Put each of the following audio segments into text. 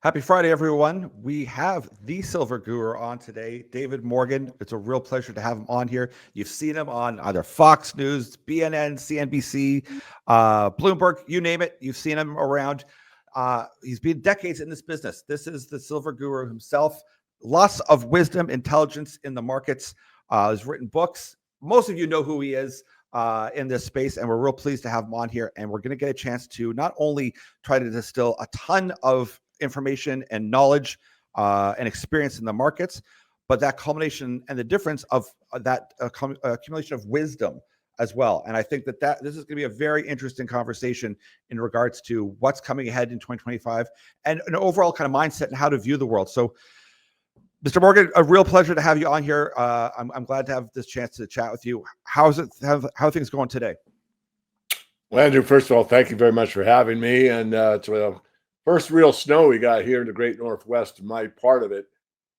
Happy Friday, everyone. We have the Silver Guru on today, David Morgan. It's a real pleasure to have him on here. You've seen him on either Fox News, BNN, CNBC, Bloomberg, you name it. You've seen him around. He's been decades in this business. This is the Silver Guru himself. Lots of wisdom, intelligence in the markets. He's written books. Most of you know who he is in this space, and we're real pleased to have him on here. And we're going to get a chance to not only try to distill a ton of information and knowledge and experience in the markets, but that culmination and the difference of that accumulation of wisdom as well. And I think that this is going to be a very interesting conversation in regards to what's coming ahead in 2025 and an overall kind of mindset and how to view the world. So, Mr. Morgan, a real pleasure to have you on here. I'm glad to have this chance to chat with you. How are things going today? Well, Andrew, first of all, thank you very much for having me. And it's first real snow we got here in the great Northwest, my part of it.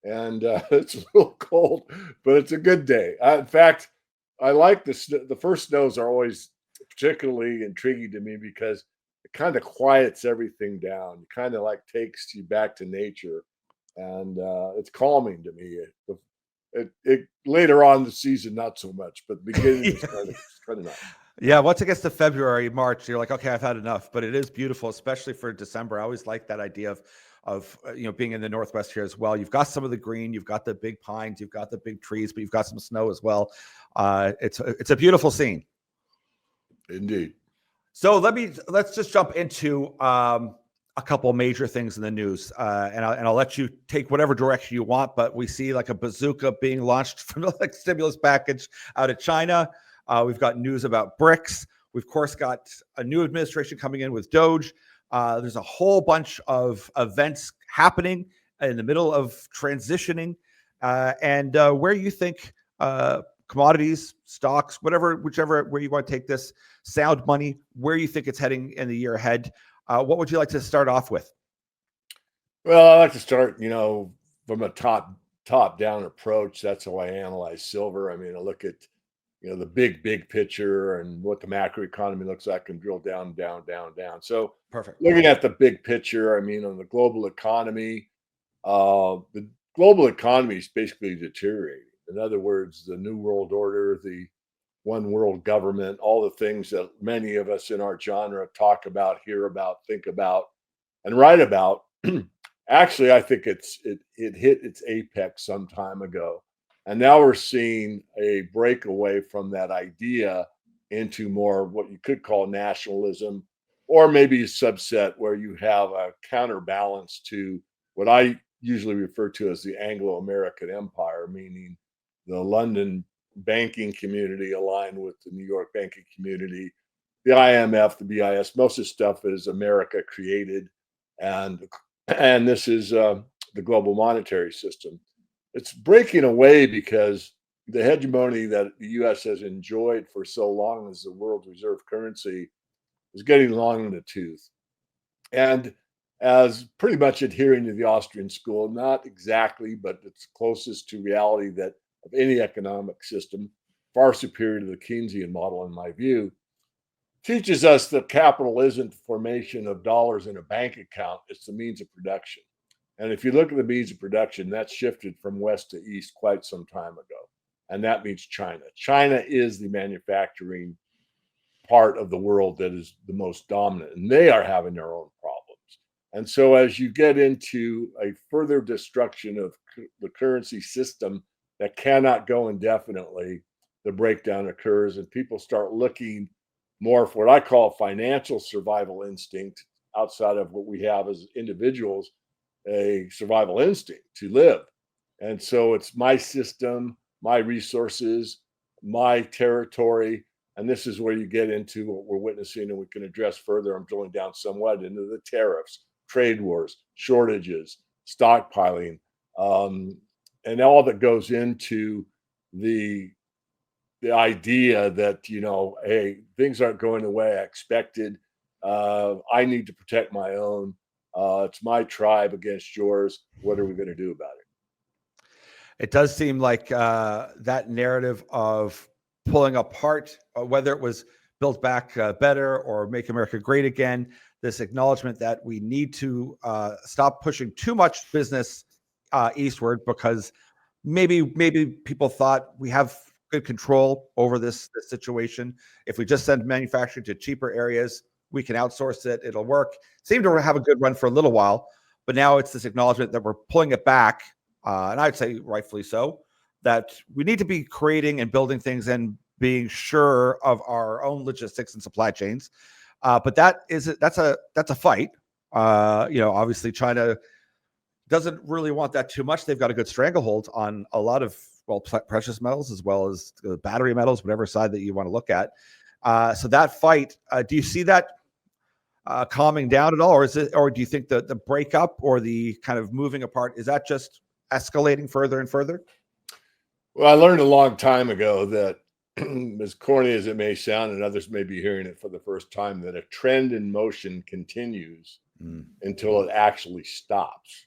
And it's a little cold, but it's a good day. In fact, I like the first snows are always particularly intriguing to me because it kind of quiets everything down. It kind of like takes you back to nature, and it's calming to me. It later on in the season, not so much, but the beginning is kind of nice. Yeah, once it gets to February, March, you're like, okay, I've had enough. But it is beautiful, especially for December. I always like that idea of being in the Northwest here as well. You've got some of the green, you've got the big pines, you've got the big trees, but you've got some snow as well. It's a beautiful scene. Indeed. So let's just jump into a couple major things in the news, and I'll let you take whatever direction you want. But we see like a bazooka being launched from the stimulus package out of China. We've got news about BRICS. We've, of course, got a new administration coming in with Doge. There's a whole bunch of events happening in the middle of transitioning. And where you think commodities, stocks, whichever where you want to take this, sound money, where you think it's heading in the year ahead. What would you like to start off with? Well, I like to start, from a top-down approach. That's how I analyze silver. I mean, I look at the big picture and what the macroeconomy looks like and drill down. So Perfect. Looking at the big picture, I mean, on the global economy, the global economy is basically deteriorating. In other words, the New World Order, the one world government, all the things that many of us in our genre talk about, hear about, think about, and write about. Actually, I think it hit its apex some time ago. And now we're seeing a breakaway from that idea into more what you could call nationalism, or maybe a subset where you have a counterbalance to what I usually refer to as the Anglo-American Empire, meaning the London banking community aligned with the New York banking community, the IMF, the BIS. Most of the stuff is America created, and this is the global monetary system. It's breaking away because the hegemony that the U.S. has enjoyed for so long as the world reserve currency is getting long in the tooth. And as pretty much adhering to the Austrian school, not exactly, but it's closest to reality that of any economic system, far superior to the Keynesian model, in my view, teaches us that capital isn't the formation of dollars in a bank account, it's the means of production. And if you look at the means of production, that's shifted from west to east quite some time ago. And that means China. China is the manufacturing part of the world that is the most dominant, and they are having their own problems. And so as you get into a further destruction of the currency system that cannot go indefinitely, the breakdown occurs, and people start looking more for what I call financial survival instinct outside of what we have as individuals, a survival instinct to live. And so it's my system, my resources, my territory. And this is where you get into what we're witnessing, and we can address further. I'm drilling down somewhat into the tariffs, trade wars, shortages, stockpiling, and all that goes into the idea that, hey, things aren't going the way I expected. I need to protect my own. It's my tribe against yours. What are we going to do about it? It does seem like that narrative of pulling apart, whether it was Build Back Better or Make America Great Again. This acknowledgement that we need to stop pushing too much business eastward, because maybe people thought we have good control over this situation. If we just send manufacturing to cheaper areas, we can outsource it. It'll work. Seemed to have a good run for a little while, but now it's this acknowledgement that we're pulling it back, and I'd say rightfully so, that we need to be creating and building things and being sure of our own logistics and supply chains. But that's a fight. Obviously China doesn't really want that too much. They've got a good stranglehold on a lot of precious metals as well as battery metals, whatever side that you want to look at. So that fight, do you see that calming down at all, or do you think the breakup or the kind of moving apart, is that just escalating further and further? Well, I learned a long time ago that, as corny as it may sound, and others may be hearing it for the first time, that a trend in motion continues until it actually stops,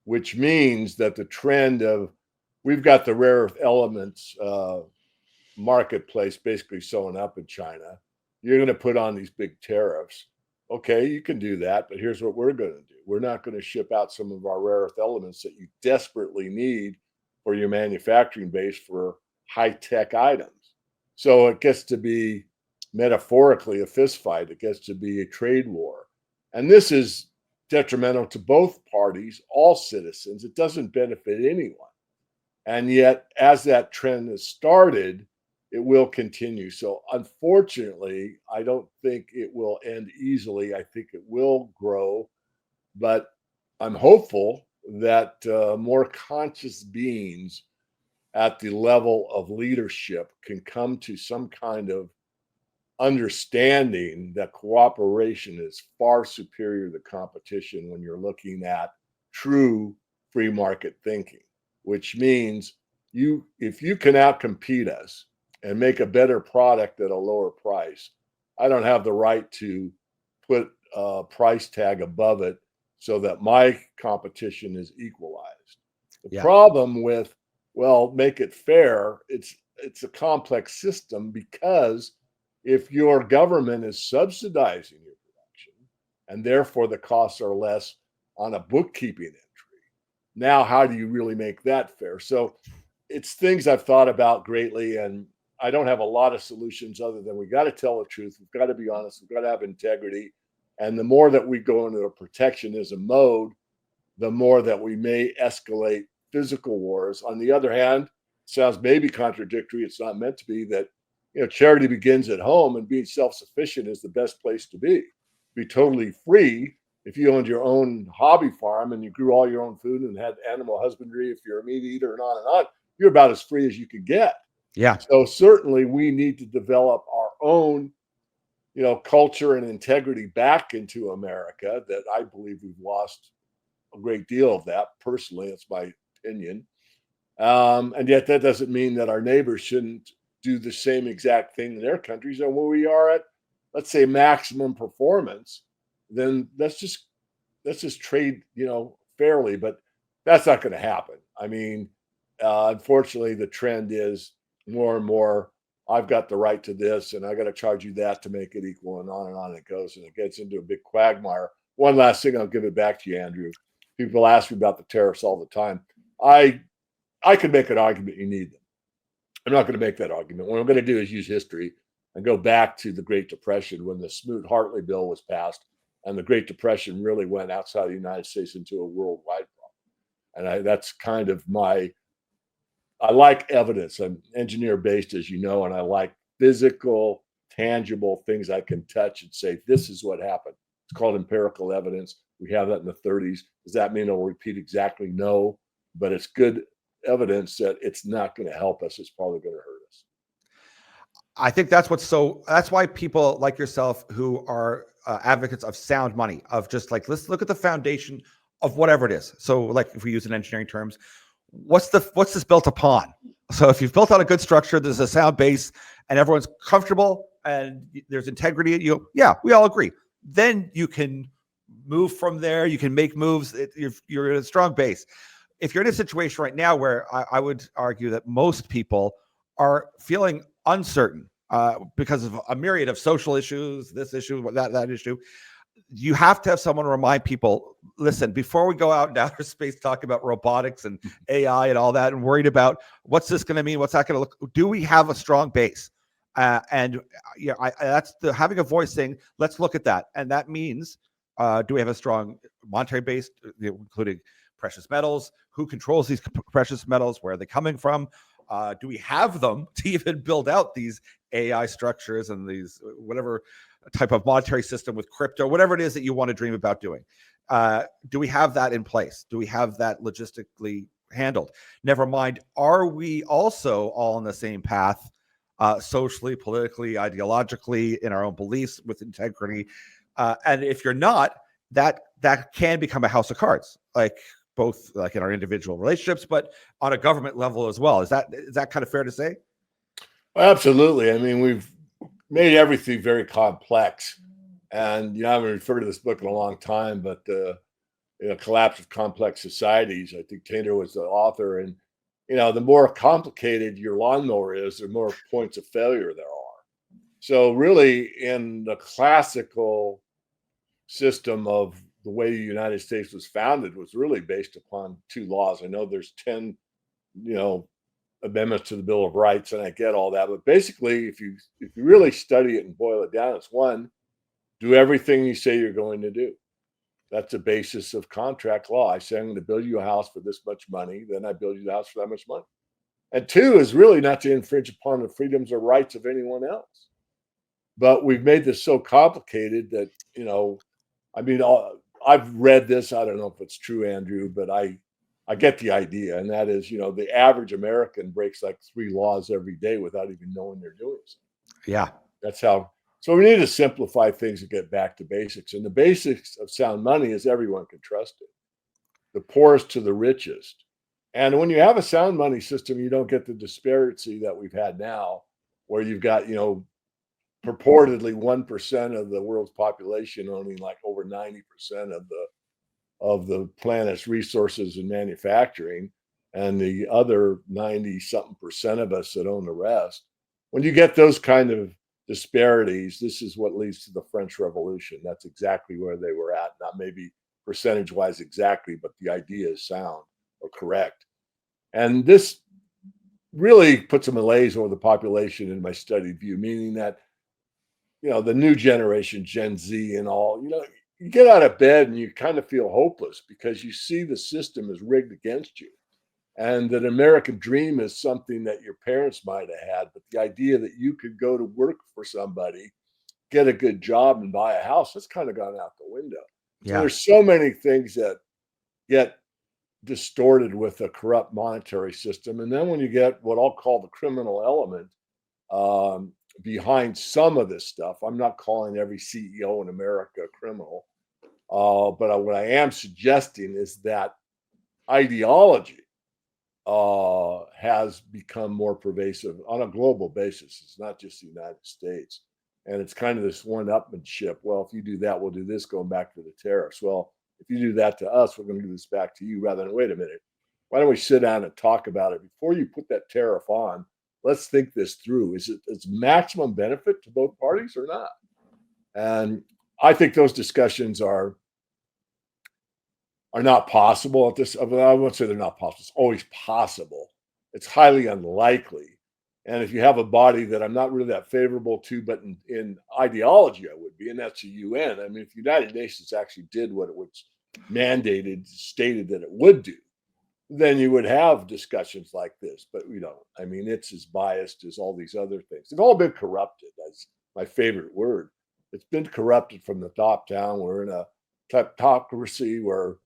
which means that the trend of, we've got the rare earth elements marketplace basically sewn up in China. You're going to put on these big tariffs. Okay, you can do that, but here's what we're going to do. We're not going to ship out some of our rare earth elements that you desperately need for your manufacturing base for high-tech items. So it gets to be metaphorically a fist fight. It gets to be a trade war. And this is detrimental to both parties, all citizens. It doesn't benefit anyone. And yet, as that trend has started, it will continue. So unfortunately, I don't think it will end easily. I think it will grow, but I'm hopeful that more conscious beings at the level of leadership can come to some kind of understanding that cooperation is far superior to competition when you're looking at true free market thinking, which means if you can outcompete us and make a better product at a lower price, I don't have the right to put a price tag above it so that my competition is equalized. The problem with, well, make it fair, it's a complex system, because if your government is subsidizing your production and therefore the costs are less on a bookkeeping entry, now how do you really make that fair? So it's things I've thought about greatly, and I don't have a lot of solutions other than we got to tell the truth. We've got to be honest. We've got to have integrity. And the more that we go into a protectionism mode, the more that we may escalate physical wars. On the other hand, sounds maybe contradictory. It's not meant to be that, charity begins at home, and being self-sufficient is the best place to be. Be totally free. If you owned your own hobby farm and you grew all your own food and had animal husbandry, if you're a meat eater and on, you're about as free as you could get. Yeah. So certainly we need to develop our own, culture and integrity back into America, that I believe we've lost a great deal of that. Personally, it's my opinion. And yet that doesn't mean that our neighbors shouldn't do the same exact thing in their countries. And when we are at, let's say, maximum performance, then let's just trade, fairly. But that's not going to happen. I mean, unfortunately, the trend is more and more, I've got the right to this and I got to charge you that to make it equal, and on it goes. And it gets into a big quagmire. One last thing, I'll give it back to you, Andrew. People ask me about the tariffs all the time. I could make an argument you need them. I'm not going to make that argument. What I'm going to do is use history and go back to the Great Depression, when the Smoot-Hartley bill was passed, and the Great Depression really went outside the United States into a worldwide problem. And that's kind of I like evidence. I'm engineer-based, as you know, and I like physical, tangible things I can touch and say, this is what happened. It's called empirical evidence. We have that in the 30s. Does that mean it'll repeat exactly? No, but it's good evidence that it's not going to help us. It's probably going to hurt us. I think that's why people like yourself, who are advocates of sound money, of just like, let's look at the foundation of whatever it is. So like, if we use in engineering terms, what's this built upon? So if you've built out a good structure, there's a sound base and everyone's comfortable and there's integrity, we all agree. Then you can move from there. You can make moves. You're in a strong base. If you're in a situation right now where I would argue that most people are feeling uncertain because of a myriad of social issues, this issue, that issue. You have to have someone remind people, listen, before we go out into outer space talking about robotics and AI and all that, and worried about what's this going to mean, what's that going to look, do we have a strong base? That's having a voice saying, let's look at that. And that means, do we have a strong monetary base, including precious metals? Who controls these precious metals? Where are they coming from? Do we have them to even build out these AI structures and these whatever type of monetary system with crypto, whatever it is that you want to dream about doing? Do we have that in place? Do we have that logistically handled? Never mind, are we also all on the same path, socially, politically, ideologically, in our own beliefs, with integrity? And if you're not, that can become a house of cards, like both like in our individual relationships, but on a government level as well. Is that kind of fair to say? Absolutely. I mean, we've made everything very complex. And I haven't referred to this book in a long time, but Collapse of Complex Societies. I think Taylor was the author. And the more complicated your lawnmower is, the more points of failure there are. So really, in the classical system of the way the United States was founded, was really based upon two laws. I know there's 10, amendments to the Bill of Rights, and I get all that, but basically, if you really study it and boil it down, it's one, do everything you say you're going to do. That's the basis of contract law. I say I'm going to build you a house for this much money, then I build you the house for that much money. And two is really not to infringe upon the freedoms or rights of anyone else. But we've made this so complicated that I've read this. I don't know if it's true, Andrew, but I get the idea, and that is, the average American breaks like 3 laws every day without even knowing they're doing something. Yeah. That's how. So we need to simplify things and get back to basics. And the basics of sound money is everyone can trust it, the poorest to the richest. And when you have a sound money system, you don't get the disparity that we've had now, where you've got, purportedly 1% of the world's population owning like over 90% of the planet's resources and manufacturing, and the other 90-something% of us that own the rest. When you get those kind of disparities, this is what leads to the French Revolution. That's exactly where they were at. Not maybe percentage-wise exactly, but the idea is sound or correct. And this really puts a malaise over the population in my studied view, meaning that, the new generation, Gen Z and all, you get out of bed and you kind of feel hopeless because you see the system is rigged against you, and that American dream is something that your parents might have had. But the idea that you could go to work for somebody, get a good job, and buy a house, that's kind of gone out the window. Yeah. So there's so many things that get distorted with a corrupt monetary system. And then when you get what I'll call the criminal element behind some of this stuff, I'm not calling every CEO in America a criminal. But what I am suggesting is that ideology has become more pervasive on a global basis. It's not just the United States. And it's kind of this one-upmanship. Well, if you do that, we'll do this, going back to the tariffs. Well, if you do that to us, we're going to do this back to you, rather than, wait a minute, why don't we sit down and talk about it before you put that tariff on? Let's think this through. Is it's maximum benefit to both parties or not? And I think those discussions are not possible at this. I won't say they're not possible. It's always possible. It's highly unlikely. And if you have a body that I'm not really that favorable to, but in ideology I would be, and that's the UN. I mean, if the United Nations actually did what it was mandated, stated that it would do, then you would have discussions like this. But we don't. I mean, it's as biased as all these other things. They've all been corrupted. That's my favorite word. It's been corrupted from the top down. We're in a kleptocracy where,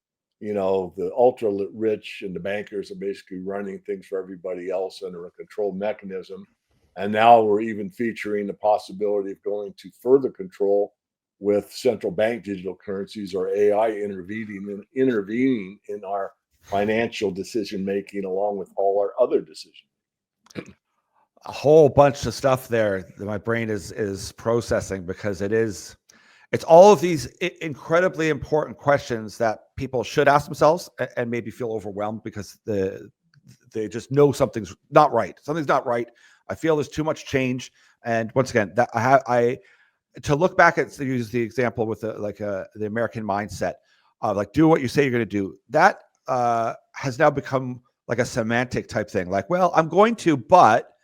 the ultra rich and the bankers are basically running things for everybody else under a control mechanism. And now we're even featuring the possibility of going to further control with central bank digital currencies, or AI intervening in our financial decision making, along with all our other decisions. A whole bunch of stuff there that my brain is processing, because it's all of these incredibly important questions that people should ask themselves, and maybe feel overwhelmed because they just know something's not right. Something's not right. I feel there's too much change. And once again, that I to look back at, to use the example with the American mindset of like, do what you say you're going to do. That has now become like a semantic type thing. Like, well, I'm going to, but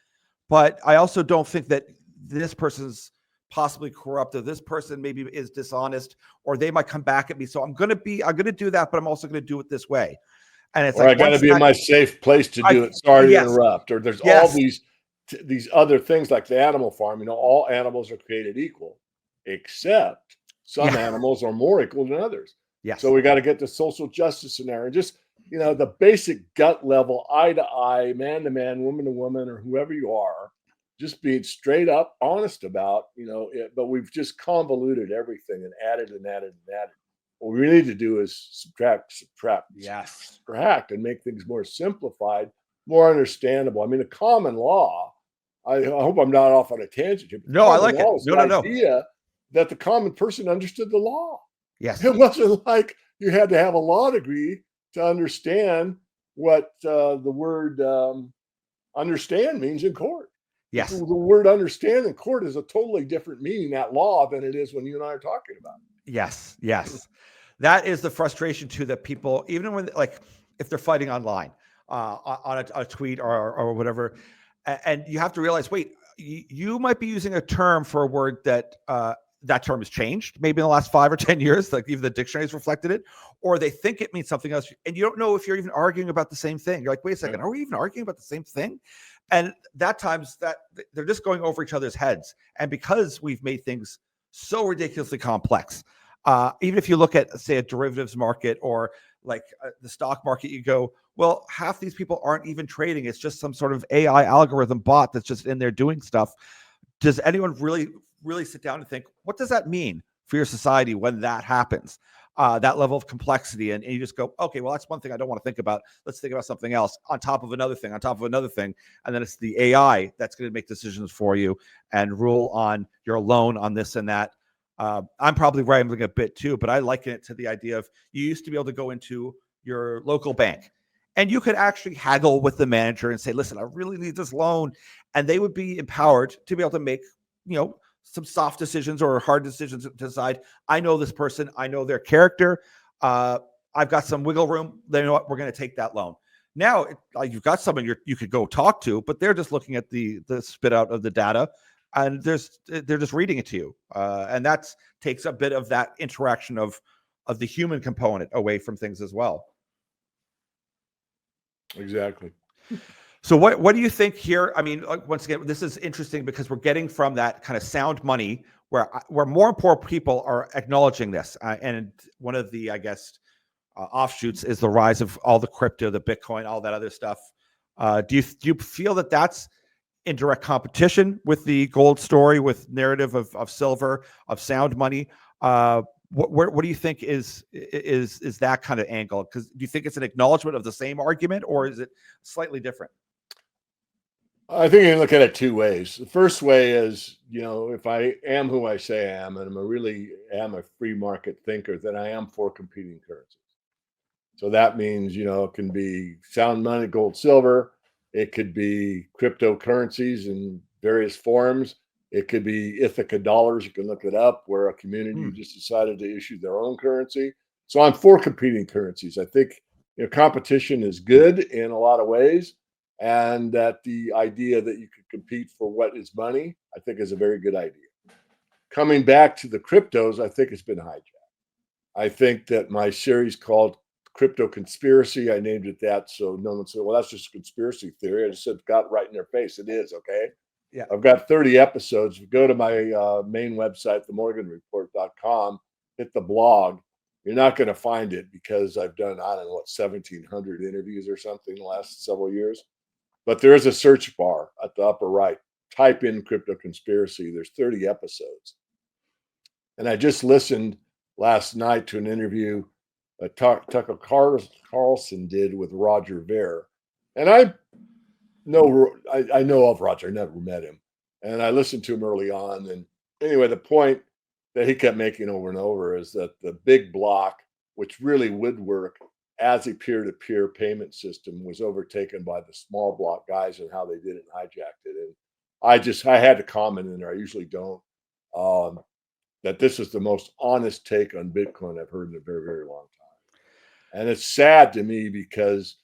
I also don't think that this person's possibly corrupt, or this person maybe is dishonest, or they might come back at me. So I'm going to do that, but I'm also going to do it this way. And it's Or like, I got to once be in that, my safe place to do it. Sorry to yes, interrupt. Or there's all yes, these other things like the animal farm. All animals are created equal, except some yeah, animals are more equal than others. So yes, we got to get the social justice in there, and just the basic gut level, eye to eye, man to man, woman to woman, or whoever you are, just being straight up honest about it. But we've just convoluted everything and added and added and added. What we need to do is yes. subtract, and make things more simplified, more understandable. I mean, the common law. I hope I'm not off on a tangent here. But No, I common like it. law is No, the no, no. idea that the common person understood the law. Yes, It wasn't like you had to have a law degree to understand what the word understand means in court. The yes, word understand in court is a totally different meaning at law than it is when you and I are talking about it. yes, yes. That is the frustration too, that people, even when, like, if they're fighting online on a tweet or whatever, and you have to realize, wait, you might be using a term for a word that that term has changed maybe in the last 5 or 10 years, like even the dictionaries reflected it, or they think it means something else, and you don't know if you're even arguing about the same thing. You're like, wait a second, are we even arguing about the same thing? And that times that they're just going over each other's heads. And because we've made things so ridiculously complex, even if you look at, say, a derivatives market or like the stock market, you go, well, half these people aren't even trading. It's just some sort of AI algorithm bot that's just in there doing stuff. Does anyone really sit down and think, what does that mean for your society when that happens? That level of complexity, and you just go, okay, well, that's one thing I don't want to think about. Let's think about something else on top of another thing, on top of another thing. And then it's the AI that's going to make decisions for you and rule on your loan on this and that. I'm probably rambling a bit too, but I liken it to the idea of, you used to be able to go into your local bank and you could actually haggle with the manager and say, listen, I really need this loan. And they would be empowered to be able to make, some soft decisions or hard decisions to decide, I know this person, I know their character. I've got some wiggle room. They know what, we're going to take that loan. Now you've got someone you could go talk to, but they're just looking at the spit out of the data, and they're just reading it to you, and that takes a bit of that interaction of the human component away from things as well. Exactly. So what do you think here? I mean, once again, this is interesting because we're getting from that kind of sound money where more and more people are acknowledging this, and one of the, I guess, offshoots is the rise of all the crypto, the Bitcoin, all that other stuff. Do you feel that that's in direct competition with the gold story, with narrative of silver, of sound money? What do you think is that kind of angle? Because do you think it's an acknowledgement of the same argument, or is it slightly different? I think you can look at it two ways. The first way is, if I am who I say I am, and I really am a free market thinker, then I am for competing currencies. So that means, it can be sound money, gold, silver. It could be cryptocurrencies in various forms. It could be Ithaca dollars. You can look it up, where a community just decided to issue their own currency. So I'm for competing currencies. I think competition is good in a lot of ways, and that the idea that you could compete for what is money, I think, is a very good idea. Coming back to the cryptos, I think it's been hijacked. I think that my series called Crypto Conspiracy, I named it that so no one said, well, that's just a conspiracy theory. I just said, got right in their face. It is, okay? Yeah. I've got 30 episodes. If you go to my main website, themorganreport.com, hit the blog, you're not going to find it because I've done, I don't know, 1,700 interviews or something the last several years. But there is a search bar at the upper right. Type in Crypto Conspiracy. There's 30 episodes. And I just listened last night to an interview Tucker Carlson did with Roger Ver. And I know of Roger, I never met him. And I listened to him early on. And anyway, the point that he kept making over and over is that the big block, which really would work as a peer-to-peer payment system, was overtaken by the small block guys and how they did it and hijacked it. And I had to comment in there. I usually don't. Um, that this is the most honest take on Bitcoin I've heard in a very, very long time. And it's sad to me because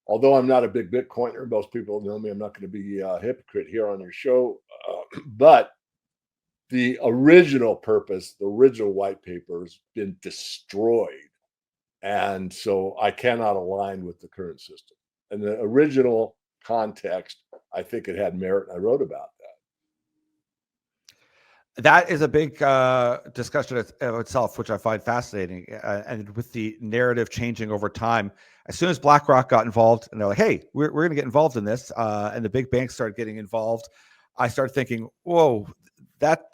although I'm not a big Bitcoiner, most people know me, I'm not going to be a hypocrite here on your show. But the original purpose, the original white paper has been destroyed. And so I cannot align with the current system. And the original context, I think it had merit. And I wrote about that. That is a big discussion of itself, which I find fascinating. And with the narrative changing over time, as soon as BlackRock got involved, and they're like, "Hey, we're going to get involved in this," and the big banks started getting involved, I started thinking, "Whoa, that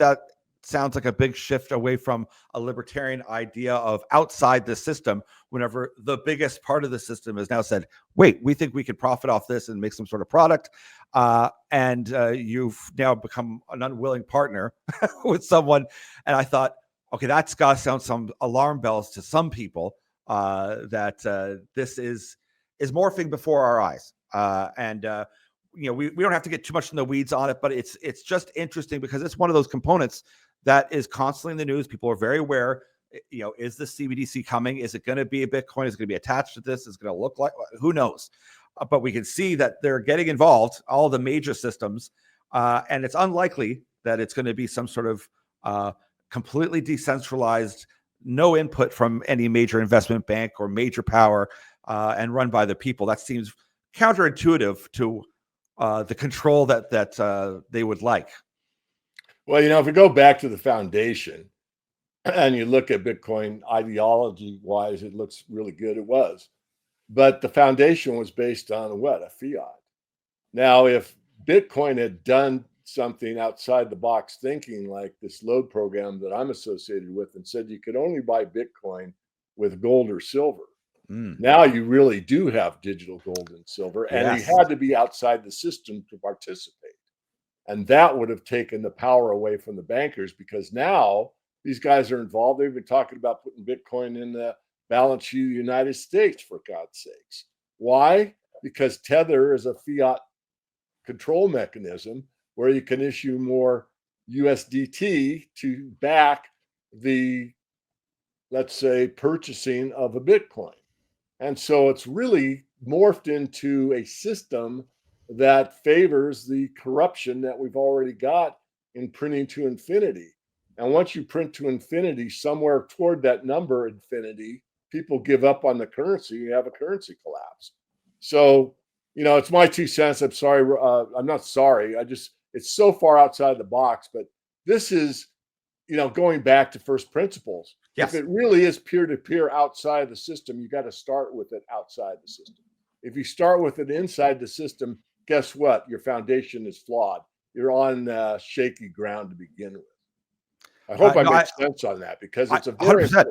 sounds like a big shift away from a libertarian idea of outside the system." Whenever the biggest part of the system has now said, "Wait, we think we could profit off this and make some sort of product," and you've now become an unwilling partner with someone. And I thought, okay, that's got to sound some alarm bells to some people, that this is morphing before our eyes. And we don't have to get too much in the weeds on it, but it's just interesting because it's one of those components that is constantly in the news. People are very aware. Is the CBDC coming? Is it going to be a Bitcoin? Is it going to be attached to this? Is it going to look like? Who knows? But we can see that they're getting involved, all the major systems, and it's unlikely that it's going to be some sort of completely decentralized, no input from any major investment bank or major power, and run by the people. That seems counterintuitive to the control that they would like. Well, if we go back to the foundation and you look at Bitcoin ideology wise, it looks really good. It was. But the foundation was based on what? A fiat. Now, if Bitcoin had done something outside the box thinking like this load program that I'm associated with and said you could only buy Bitcoin with gold or silver. Now you really do have digital gold and silver, and you had to be outside the system to participate. And that would have taken the power away from the bankers because now these guys are involved. They've been talking about putting Bitcoin in the balance sheet of the United States, for God's sakes. Why? Because Tether is a fiat control mechanism where you can issue more USDT to back the, let's say, purchasing of a Bitcoin. And so it's really morphed into a system that favors the corruption that we've already got in printing to infinity. And once you print to infinity, somewhere toward that number infinity, people give up on the currency. You have a currency collapse. So, it's my 2 cents. I'm sorry. I'm not sorry. It's so far outside the box, but this is, going back to first principles. Yes. If it really is peer-to-peer outside the system, you got to start with it outside the system. If you start with it inside the system, guess what? Your foundation is flawed. You're on shaky ground to begin with. I hope I make sense on that because it's a very 100%.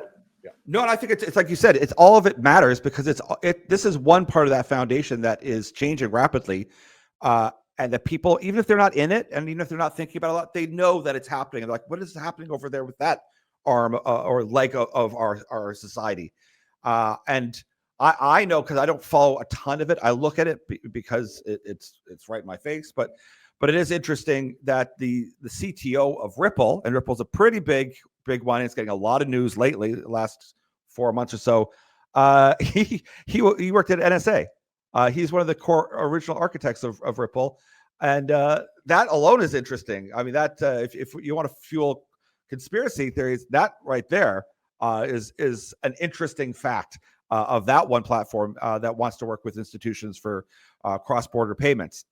Yeah. No, and I think it's like you said, it's all of it matters because this is one part of that foundation that is changing rapidly. And that people, even if they're not in it, and even if they're not thinking about it a lot, they know that it's happening. And they're like, what is happening over there with that arm or leg of our society? And I know because I don't follow a ton of it. I look at it because it's right in my face. But it is interesting that the CTO of Ripple, and Ripple's a pretty big one. It's getting a lot of news lately, the last 4 months or so. He worked at NSA. He's one of the core original architects of Ripple. And that alone is interesting. I mean, that if you want to fuel conspiracy theories, that right there is an interesting fact of that one platform that wants to work with institutions for cross-border payments.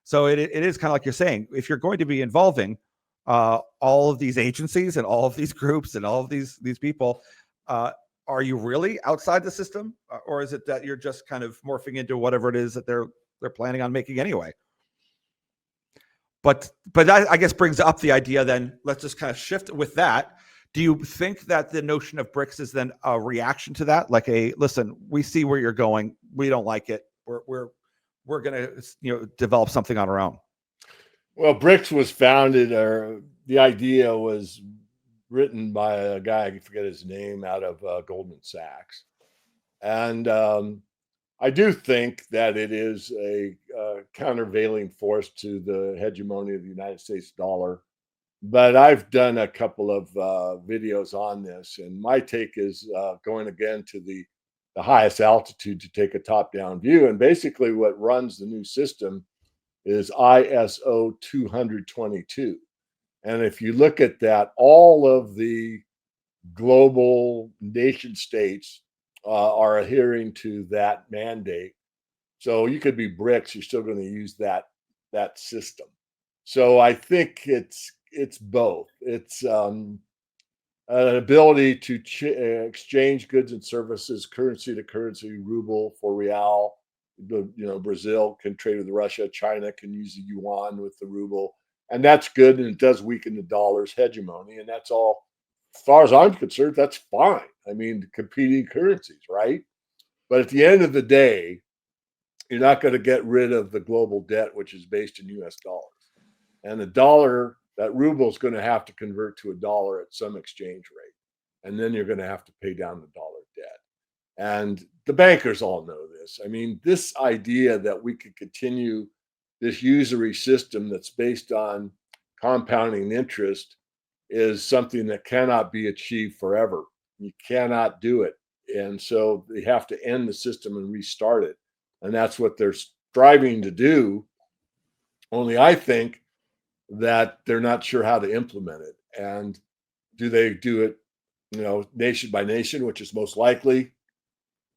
So it is kind of like you're saying, if you're going to be involving all of these agencies and all of these groups and all of these people, are you really outside the system, or is it that you're just kind of morphing into whatever it is that they're planning on making anyway? But that, I guess, brings up the idea. Then let's just kind of shift with that. Do you think that the notion of BRICS is then a reaction to that? Like, listen, we see where you're going. We don't like it. We're going to develop something on our own. Well, BRICS was founded, or the idea was written by a guy, I forget his name, out of Goldman Sachs. And I do think that it is a countervailing force to the hegemony of the United States dollar. But I've done a couple of videos on this, and my take is going again to the highest altitude to take a top-down view. And basically, what runs the new system is ISO 222. And if you look at that, all of the global nation states are adhering to that mandate. So you could be BRICS, you're still going to use that system. So I think it's both. It's an ability to exchange goods and services, currency to currency, ruble for real. Brazil can trade with Russia. China can use the yuan with the ruble, and that's good. And it does weaken the dollar's hegemony, and that's all. As far as I'm concerned, that's fine. I mean, competing currencies, right? But at the end of the day, you're not going to get rid of the global debt, which is based in U.S. dollars. And the dollar, that ruble is going to have to convert to a dollar at some exchange rate. And then you're going to have to pay down the dollar debt. And the bankers all know this. I mean, this idea that we could continue this usury system that's based on compounding interest is something that cannot be achieved forever. You cannot do it. And so they have to end the system and restart it. And that's what they're striving to do. Only I think that they're not sure how to implement it. And do they do it, nation by nation, which is most likely?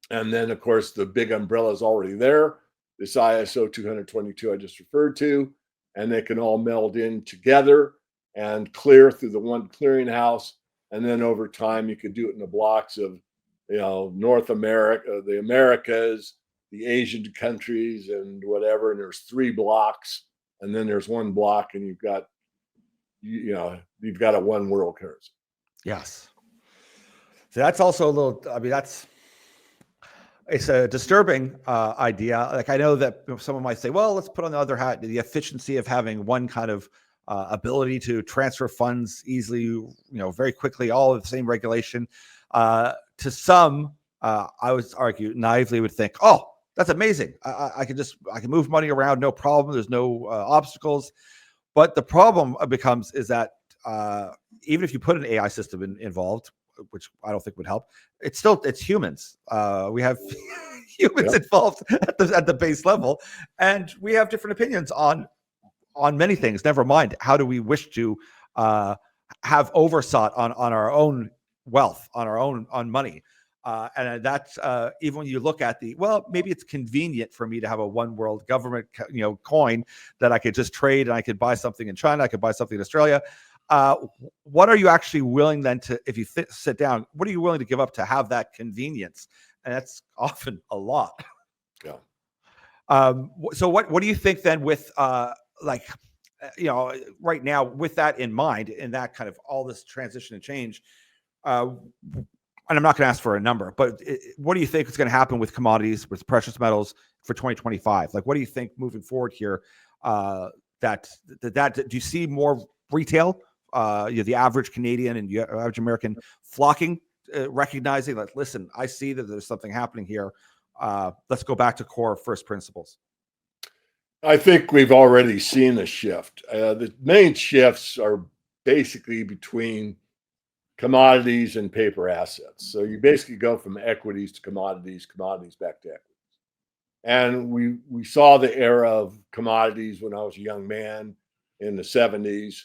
And then, of course, the big umbrella is already there, this ISO 222 I just referred to, and they can all meld in together and clear through the one clearinghouse. And then over time, you could do it in the blocks of, North America, the Americas, the Asian countries, and whatever. And there's 3 blocks, and then there's 1 block, and you've got a one world currency. Yes. So that's also a little. I mean, it's a disturbing idea. Like, I know that someone might say, well, let's put on the other hat the efficiency of having one kind of ability to transfer funds easily, very quickly, all of the same regulation. To some, I would argue naively would think, oh, that's amazing. I can move money around, no problem. There's no obstacles. But the problem is that even if you put an AI system involved, which I don't think would help, it's humans. We have humans involved at the base level, and we have different opinions on many things. Never mind, how do we wish to have oversight on our own wealth, on money? And that's even when you look at maybe it's convenient for me to have a one world government, coin that I could just trade, and I could buy something in China, I could buy something in Australia. What are you actually willing then to, if you sit down, what are you willing to give up to have that convenience? And that's often a lot. Yeah. So what do you think then with right now, with that in mind, in that kind of all this transition and change, and I'm not going to ask for a number, but what do you think is going to happen with commodities, with precious metals for 2025? Like, what do you think moving forward here? Do you see more retail? The average Canadian and the average American flocking, recognizing that, listen, I see that there's something happening here. Let's go back to core first principles. I think we've already seen a shift. The main shifts are basically between commodities and paper assets. So you basically go from equities to commodities back to equities. And we saw the era of commodities when I was a young man in the 70s.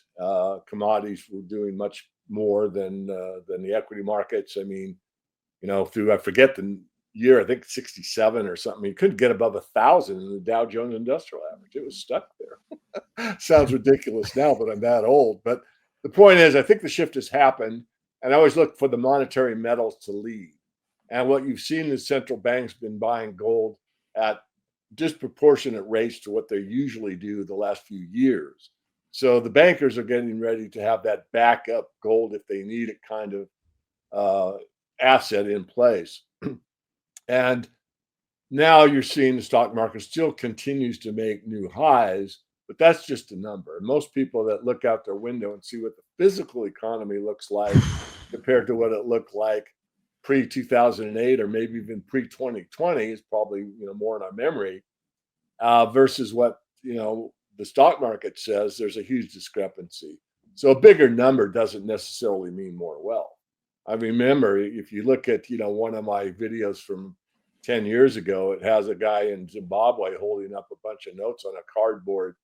Commodities were doing much more than the equity markets. I mean, I forget the year, I think 67 or something, you couldn't get above 1,000 in the Dow Jones Industrial Average. It was stuck there. Sounds ridiculous now, but I'm that old. But the point is, I think the shift has happened. And I always look for the monetary metals to lead. And what you've seen is central banks been buying gold at disproportionate rates to what they usually do the last few years. So the bankers are getting ready to have that backup gold if they need it kind of asset in place. And now you're seeing the stock market still continues to make new highs, but that's just a number. And most people that look out their window and see what the physical economy looks like compared to what it looked like pre-2008 or maybe even pre-2020 is probably more in our memory, versus what the stock market says. There's a huge discrepancy. So a bigger number doesn't necessarily mean more wealth. I remember, if you look at one of my videos from 10 years ago, it has a guy in Zimbabwe holding up a bunch of notes on a cardboard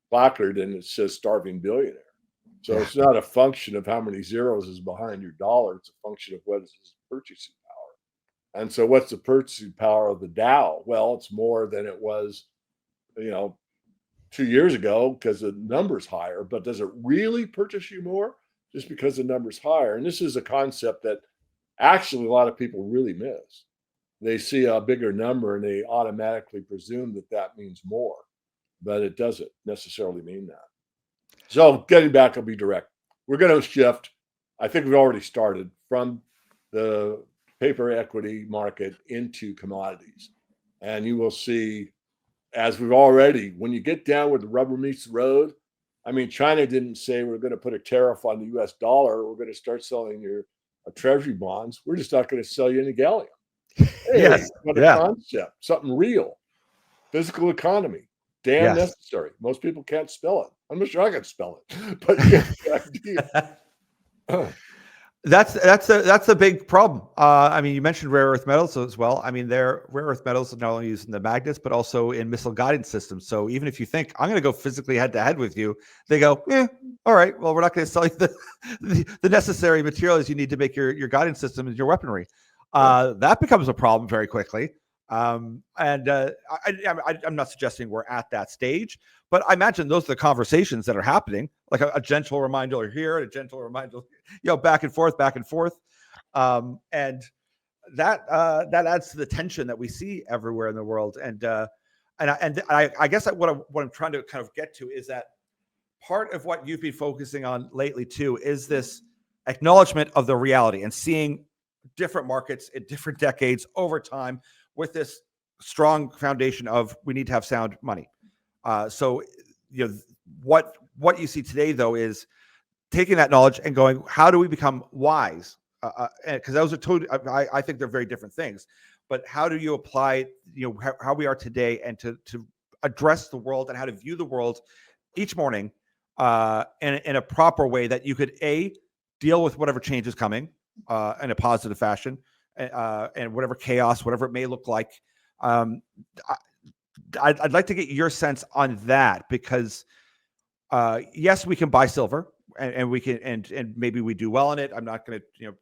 placard, and it says starving billionaire. So it's not a function of how many zeros is behind your dollar. It's a function of what is his purchasing power. And so what's the purchasing power of the Dow? Well, it's more than it was, 2 years ago because the number's higher, but does it really purchase you more just because the number's higher? And this is a concept that actually a lot of people really miss. They see a bigger number and they automatically presume that that means more, but it doesn't necessarily mean that. So getting back, I'll be direct. We're going to shift. I think we've already started from the paper equity market into commodities. And you will see, as we've already, when you get down where the rubber meets the road, I mean, China didn't say we're going to put a tariff on the US dollar. We're going to start selling your treasury bonds. We're just not going to sell you any gallium. Hey, Yes. what a concept, something real. Physical economy, damn necessary. Most people can't spell it. I'm not sure I can spell it, but you get the idea. That's a big problem. I mean, you mentioned rare earth metals as well. I mean, rare earth metals are not only used in the magnets, but also in missile guidance systems. So even if you think I'm going to go physically head to head with you, they go, all right, well, we're not going to sell you the necessary materials you need to make your guidance system and your weaponry. That becomes a problem very quickly. I'm not suggesting we're at that stage, but I imagine those are the conversations that are happening, like a gentle reminder here, a gentle reminder, back and forth. And that adds to the tension that we see everywhere in the world. And I guess what I'm trying to kind of get to is that part of what you've been focusing on lately too is this acknowledgement of the reality and seeing different markets in different decades over time with this strong foundation of we need to have sound money. So what you see today though is taking that knowledge and going, how do we become wise? Because those are totally, I think they're very different things. But how do you apply, how we are today, and to address the world and how to view the world each morning in a proper way that you could deal with whatever change is coming in a positive fashion, and whatever chaos, whatever it may look like. I'd like to get your sense on that, because yes, we can buy silver and we can, and maybe we do well in it. I'm not going to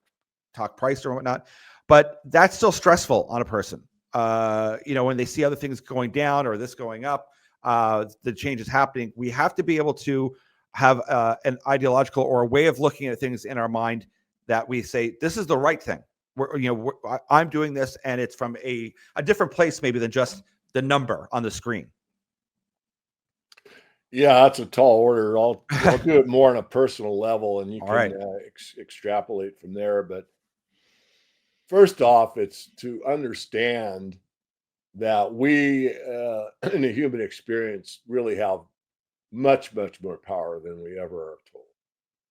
talk price or whatnot, but that's still stressful on a person. When they see other things going down or this going up, the change is happening. We have to be able to have an ideological or a way of looking at things in our mind that we say, this is the right thing. I'm doing this, and it's from a different place maybe than just the number on the screen. Yeah, that's a tall order. I'll do it more on a personal level, and you can extrapolate from there. But first off, it's to understand that we, in the human experience, really have much, much more power than we ever are told.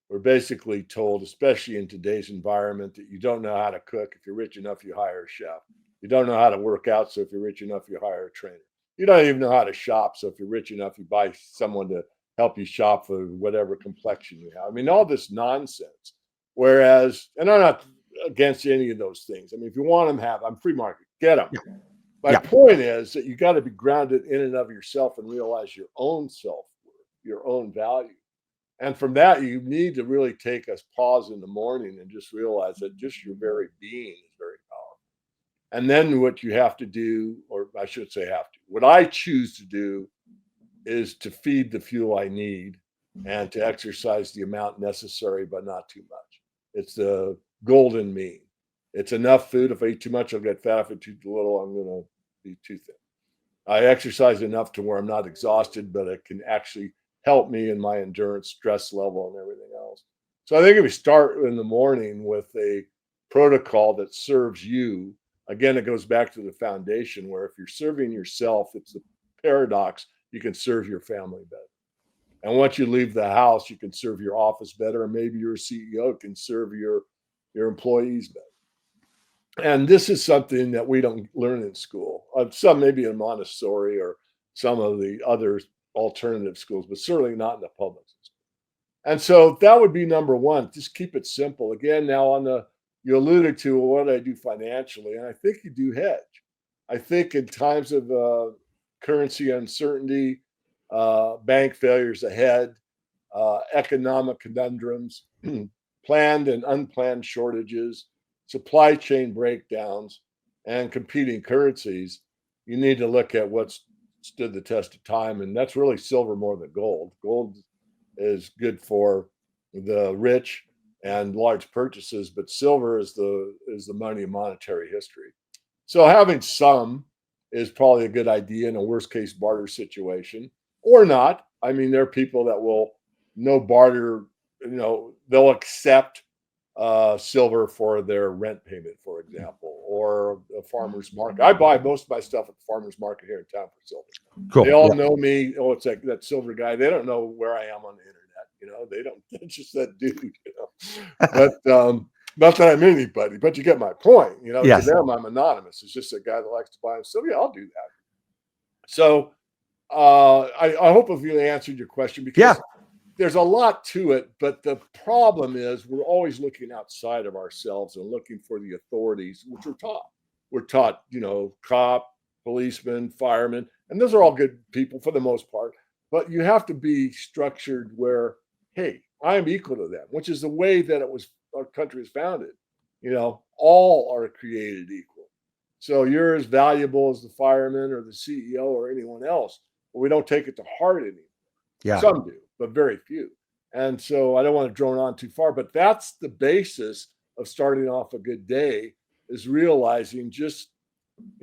We're basically told, especially in today's environment, that you don't know how to cook. If you're rich enough, you hire a chef. You don't know how to work out, so if you're rich enough, you hire a trainer. You don't even know how to shop, so if you're rich enough, you buy someone to help you shop for whatever complexion you have. I mean, all this nonsense. Whereas, and I'm not against any of those things. I mean, if you want them, I'm free market, get them. Yeah. My point is that you got to be grounded in and of yourself and realize your own self-worth, your own value. And from that, you need to really take a pause in the morning and just realize that just your very being is very powerful. And then what you have to do, or I should say what I choose to do is to feed the fuel I need and to exercise the amount necessary, but not too much. It's the golden mean. It's enough food. If I eat too much, I'll get fat. If I eat too little, I'm going to be too thin. I exercise enough to where I'm not exhausted, but it can actually help me in my endurance, stress level, and everything else. So I think if we start in the morning with a protocol that serves you, again, it goes back to the foundation where if you're serving yourself, it's the paradox, you can serve your family better. And once you leave the house, you can serve your office better, and maybe your CEO can serve your employees better. And this is something that we don't learn in school. Some maybe in Montessori or some of the other alternative schools, but certainly not in the public system. And so that would be number one. Just keep it simple. Again, now on the you alluded to what do I do financially, and I think you do hedge. I think in times of currency uncertainty, bank failures ahead, economic conundrums, planned and unplanned shortages, supply chain breakdowns, and competing currencies, you need to look at what's stood the test of time. And that's really silver more than gold. Gold is good for the rich and large purchases, but silver is the money of monetary history. So having some is probably a good idea in a worst case barter situation, or not. I mean, there are people that will no barter, they'll accept silver for their rent payment, for example, or a farmer's market. I buy most of my stuff at the farmer's market here in town for silver. Cool. They all know me. Oh, it's like that silver guy. They don't know where I am on the internet. They don't. It's just that dude. But not that I'm anybody. But you get my point. Yes. To them, I'm anonymous. It's just a guy that likes to buy silver. Yeah, I'll do that. So I hope I've really answered your question, because there's a lot to it, but the problem is we're always looking outside of ourselves and looking for the authorities, which we're taught. We're taught, cop, policemen, firemen, and those are all good people for the most part. But you have to be structured where, hey, I am equal to them, which is the way that our country is founded. All are created equal. So you're as valuable as the fireman or the CEO or anyone else, but we don't take it to heart anymore. Yeah. Some do, but very few. And so I don't want to drone on too far, but that's the basis of starting off a good day, is realizing just,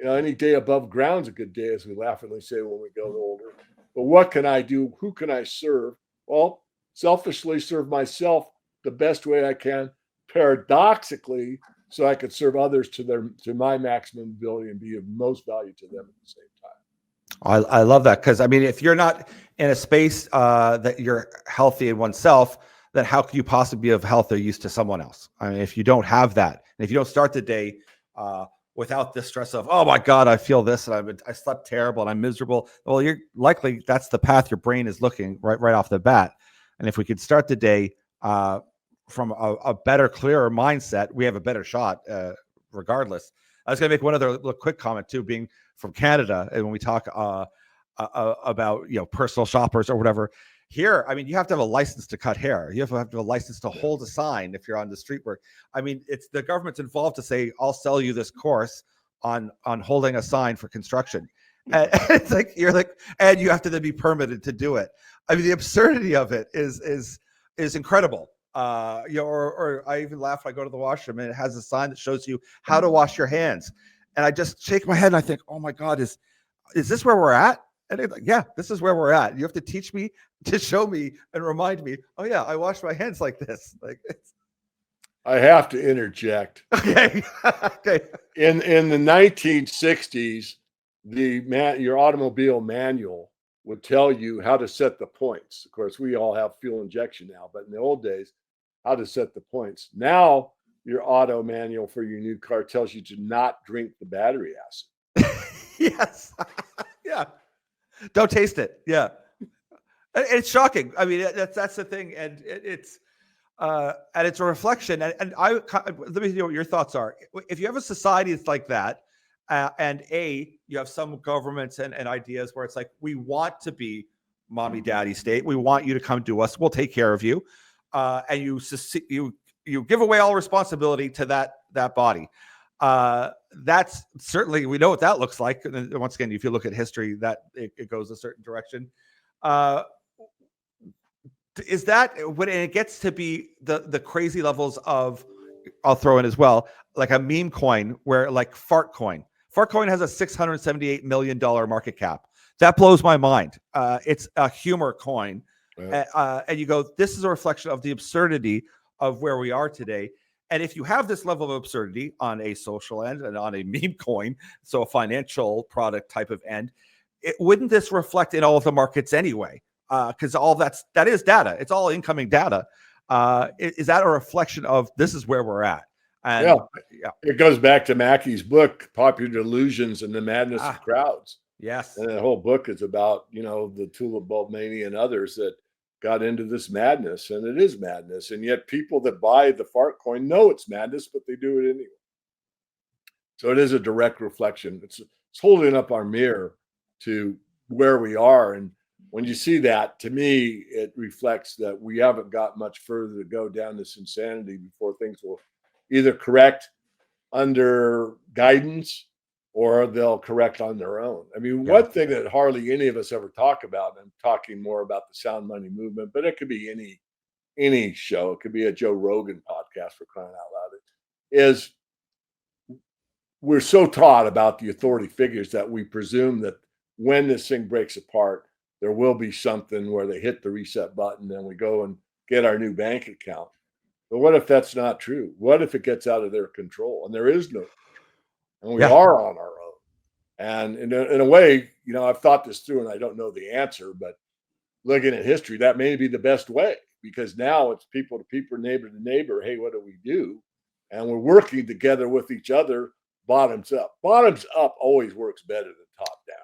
any day above ground's a good day, as we laughingly say when we get older. But what can I do? Who can I serve? Well, selfishly serve myself the best way I can, paradoxically, so I could serve others to my maximum ability and be of most value to them at the same time. I love that, because I mean, if you're not in a space that you're healthy in oneself, then how can you possibly be of health or use to someone else? I mean, if you don't have that, and if you don't start the day without the stress of, oh my God, I feel this, and I slept terrible and I'm miserable. Well, you're likely that's the path your brain is looking right off the bat. And if we could start the day from a better, clearer mindset, we have a better shot regardless. I was going to make one other little quick comment too, being from Canada, and when we talk about personal shoppers or whatever, here, I mean, you have to have a license to cut hair. You have to have a license to hold a sign if you're on the street work. I mean, it's the government's involved to say, I'll sell you this course on holding a sign for construction. And it's like and you have to then be permitted to do it. I mean, the absurdity of it is incredible. Or I even laugh when I go to the washroom and it has a sign that shows you how to wash your hands. And I just shake my head and I think, oh my God, is this where we're at? And they're like, yeah, this is where we're at. You have to teach me, to show me and remind me, oh yeah, I wash my hands like this. I have to interject. Okay. Okay. In the 1960s, your automobile manual would tell you how to set the points. Of course, we all have fuel injection now, but in the old days, how to set the points. Now, your auto manual for your new car tells you to not drink the battery acid. Yes. Yeah. Don't taste it. Yeah. It's shocking. I mean, that's the thing. And it's a reflection. And let me know what your thoughts are. If you have a society that's like that, and you have some governments and ideas where it's like, we want to be mommy, daddy state. We want you to come to us. We'll take care of you. And you give away all responsibility to that body. That's certainly, we know what that looks like. And once again, if you look at history, that it goes a certain direction. Is that when it gets to be the crazy levels of, I'll throw in as well, like a meme coin where like fart coin has a $678 million market cap. That blows my mind. It's a humor coin. Right. And you go, this is a reflection of the absurdity of where we are today. And if you have this level of absurdity on a social end and on a meme coin, so a financial product type of end, wouldn't this reflect in all of the markets anyway? Because all that is data. It's all incoming data. Is that a reflection of this is where we're at? Yeah. And yeah, It goes back to Mackey's book, Popular Delusions and the Madness of ah, Crowds. yes, And the whole book is about, the tulip bulb mania and others that got into this madness. And it is madness. And yet people that buy the fart coin know it's madness, but they do it anyway. So it is a direct reflection. It's holding up our mirror to where we are. And when you see that, to me, it reflects that we haven't got much further to go down this insanity before things will either correct under guidance or they'll correct on their own. I mean, yeah, one thing that hardly any of us ever talk about, and I'm talking more about the sound money movement, but it could be any show, it could be a Joe Rogan podcast for crying out loud, is we're so taught about the authority figures that we presume that when this thing breaks apart, there will be something where they hit the reset button and we go and get our new bank account. But what if that's not true? What if it gets out of their control and there is no, and we yeah. are on our own? And in a way, I've thought this through and I don't know the answer, but looking at history, that may be the best way because now it's people to people, neighbor to neighbor. Hey, what do we do? And we're working together with each other, bottoms up. Bottoms up always works better than top down.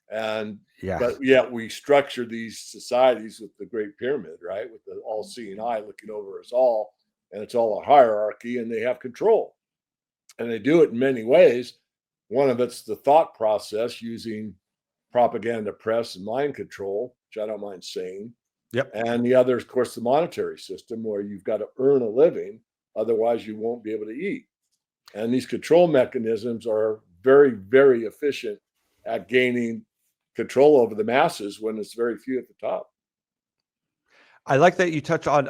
And Yeah. but yet we structure these societies with the Great Pyramid, right? With the all-seeing eye looking over us all, and it's all a hierarchy, and they have control, and they do it in many ways. One of it's the thought process using propaganda, press, and mind control, which I don't mind saying. Yep. And the other, of course, the monetary system, where you've got to earn a living, otherwise you won't be able to eat. And these control mechanisms are very, very efficient at gaining control over the masses when it's very few at the top. I like that you touch on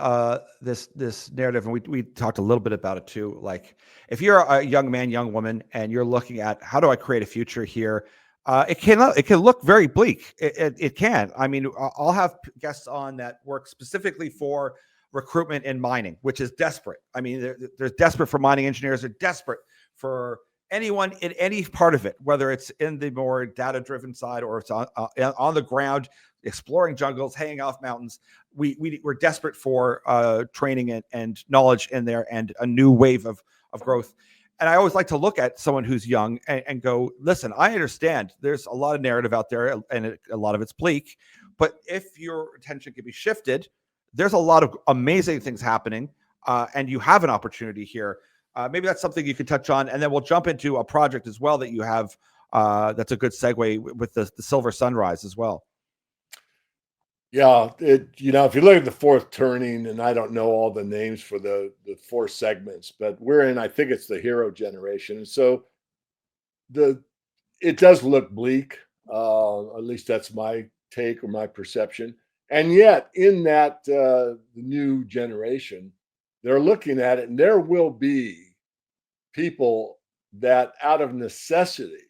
this narrative, and we talked a little bit about it too. Like, if you're a young man, young woman, and you're looking at how do I create a future here, it can look very bleak. It can. I mean, I'll have guests on that work specifically for recruitment in mining, which is desperate. I mean, they're desperate for mining engineers. They're desperate for anyone in any part of it, whether it's in the more data-driven side or it's on the ground, exploring jungles, hanging off mountains. We're desperate for training and knowledge in there and a new wave of growth. And I always like to look at someone who's young and go, listen, I understand there's a lot of narrative out there and a lot of it's bleak, but if your attention can be shifted, there's a lot of amazing things happening, and you have an opportunity here. Maybe that's something you could touch on, and then we'll jump into a project as well that you have. That's a good segue with the Silver Sunrise as well. Yeah, if you look at the fourth turning, and I don't know all the names for the four segments, but we're in, I think it's the hero generation. And so the it does look bleak. At least that's my take or my perception. And yet, in that new generation, they're looking at it, and there will be people that, out of necessity,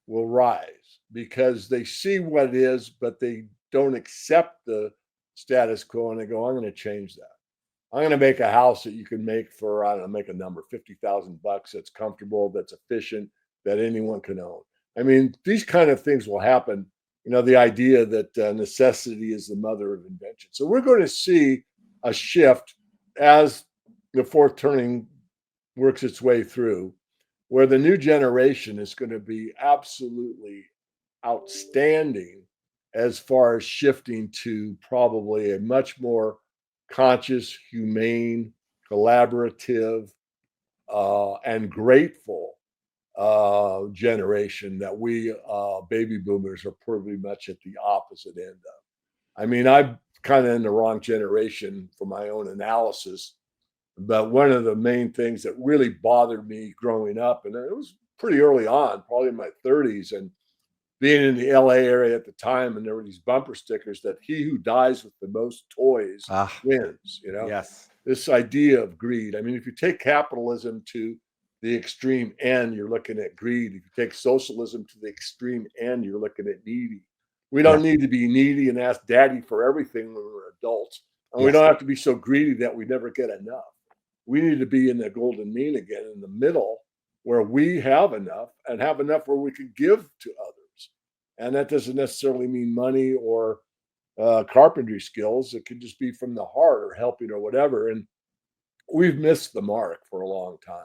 will rise because they see what it is, but they don't accept the status quo, and they go, "I'm going to change that. I'm going to make a house that you can make for, I don't know, make a number, $50,000. That's comfortable, that's efficient, that anyone can own." I mean, these kind of things will happen. The idea that necessity is the mother of invention. So we're going to see a shift as the fourth turning works its way through, where the new generation is going to be absolutely outstanding as far as shifting to probably a much more conscious, humane, collaborative, and grateful generation that we baby boomers are pretty much at the opposite end of. I mean, I'm kind of in the wrong generation for my own analysis, but one of the main things that really bothered me growing up, and it was pretty early on, probably in my 30s, and being in the LA area at the time, and there were these bumper stickers that he who dies with the most toys Ah, wins. yes. This idea of greed. I mean, if you take capitalism to the extreme end, you're looking at greed. If you take socialism to the extreme end, you're looking at needy. We Yeah. don't need to be needy and ask daddy for everything when we're adults. And we Yes. don't have to be so greedy that we never get enough. We need to be in the golden mean again, in the middle, where we have enough and have enough where we can give to others. And that doesn't necessarily mean money or carpentry skills. It could just be from the heart or helping or whatever. And we've missed the mark for a long time.